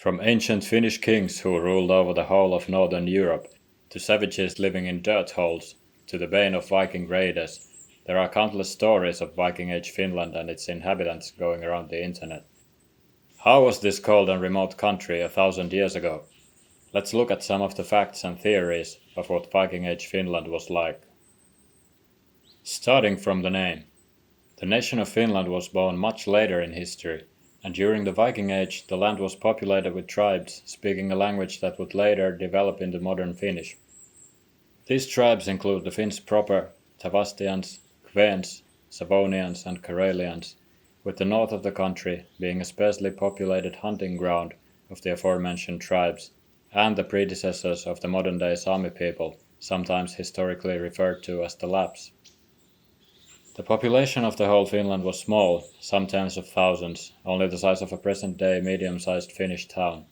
From ancient Finnish kings who ruled over the whole of northern Europe, to savages living in dirt holes, to the bane of Viking raiders, there are countless stories of Viking Age Finland and its inhabitants going around the internet. How was this cold and remote country 1,000 years ago? Let's look at some of the facts and theories of what Viking Age Finland was like. Starting from the name. The nation of Finland was born much later in history, and during the Viking Age the land was populated with tribes speaking a language that would later develop into modern Finnish. These tribes include the Finns proper, Tavastians, Kveens, Savonians and Karelians, with the north of the country being a sparsely populated hunting ground of the aforementioned tribes, and the predecessors of the modern-day Sami people, sometimes historically referred to as the Lapps. The population of the whole Finland was small, some tens of thousands, only the size of a present-day medium-sized Finnish town.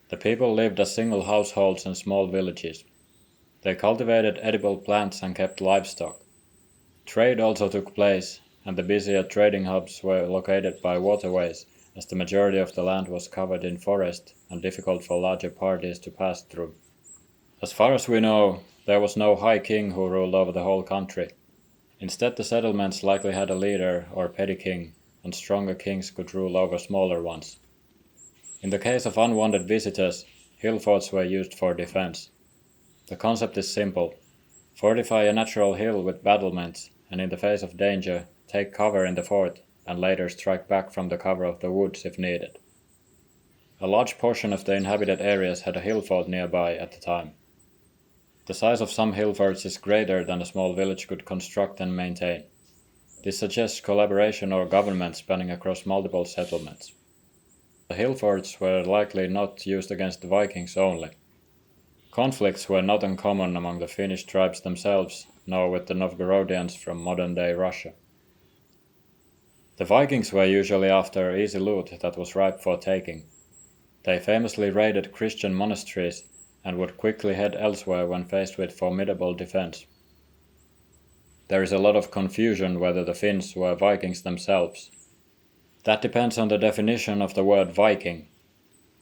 The people lived as single households in small villages. They cultivated edible plants and kept livestock. Trade also took place, and the busier trading hubs were located by waterways, as the majority of the land was covered in forest and difficult for larger parties to pass through. As far as we know, there was no high king who ruled over the whole country. Instead, the settlements likely had a leader or petty king, and stronger kings could rule over smaller ones. In the case of unwanted visitors, hillforts were used for defense. The concept is simple. Fortify a natural hill with battlements, and in the face of danger, take cover in the fort, and later strike back from the cover of the woods if needed. A large portion of the inhabited areas had a hillfort nearby at the time. The size of some hillforts is greater than a small village could construct and maintain. This suggests collaboration or government spanning across multiple settlements. The hillforts were likely not used against the Vikings only. Conflicts were not uncommon among the Finnish tribes themselves, nor with the Novgorodians from modern-day Russia. The Vikings were usually after easy loot that was ripe for taking. They famously raided Christian monasteries and would quickly head elsewhere when faced with formidable defense. There is a lot of confusion whether the Finns were Vikings themselves. That depends on the definition of the word Viking.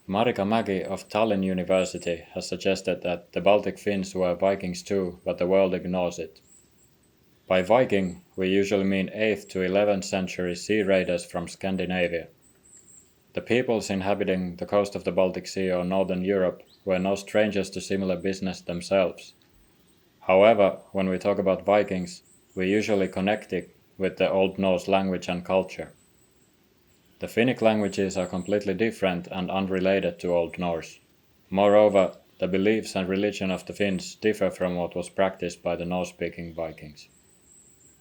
Marika Mäki of Tallinn University has suggested that the Baltic Finns were Vikings too, but the world ignores it. By Viking, we usually mean 8th to 11th century sea raiders from Scandinavia. The peoples inhabiting the coast of the Baltic Sea or northern Europe were no strangers to similar business themselves. However, when we talk about Vikings, we usually connect it with the Old Norse language and culture. The Finnic languages are completely different and unrelated to Old Norse. Moreover, the beliefs and religion of the Finns differ from what was practiced by the Norse-speaking Vikings.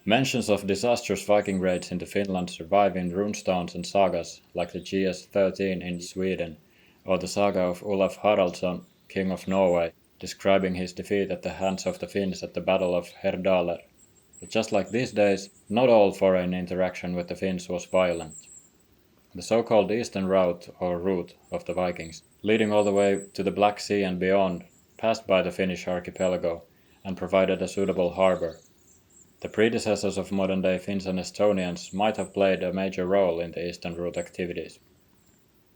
Mentions of disastrous Viking raids into Finland survive in runestones and sagas like the GS13 in Sweden, or the saga of Olaf Haraldsson, King of Norway, describing his defeat at the hands of the Finns at the Battle of Herdaler. But just like these days, not all foreign interaction with the Finns was violent. The so-called Eastern Route, or route, of the Vikings, leading all the way to the Black Sea and beyond, passed by the Finnish archipelago and provided a suitable harbour. The predecessors of modern-day Finns and Estonians might have played a major role in the Eastern Route activities.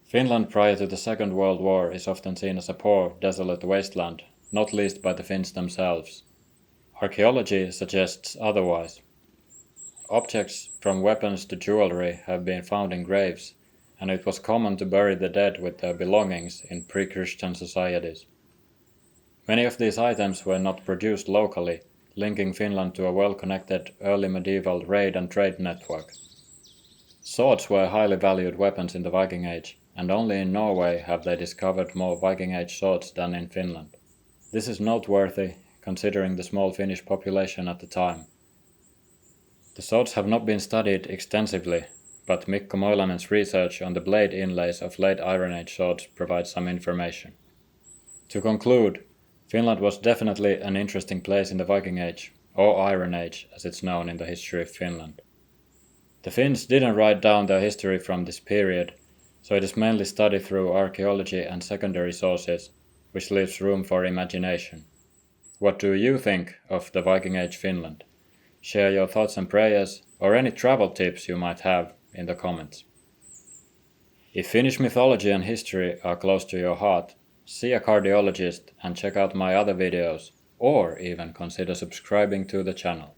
Finland prior to the Second World War is often seen as a poor, desolate wasteland, not least by the Finns themselves. Archaeology suggests otherwise. Objects, from weapons to jewelry, have been found in graves, and it was common to bury the dead with their belongings in pre-Christian societies. Many of these items were not produced locally, linking Finland to a well-connected early medieval trade and trade network. Swords were highly valued weapons in the Viking Age, and only in Norway have they discovered more Viking Age swords than in Finland. This is noteworthy, considering the small Finnish population at the time. The swords have not been studied extensively, but Mikko Moilanen's research on the blade inlays of late Iron Age swords provides some information. To conclude, Finland was definitely an interesting place in the Viking Age, or Iron Age as it's known in the history of Finland. The Finns didn't write down their history from this period, so it is mainly studied through archaeology and secondary sources, which leaves room for imagination. What do you think of the Viking Age Finland? Share your thoughts and prayers, or any travel tips you might have, in the comments. If Finnish mythology and history are close to your heart, see a cardiologist and check out my other videos, or even consider subscribing to the channel.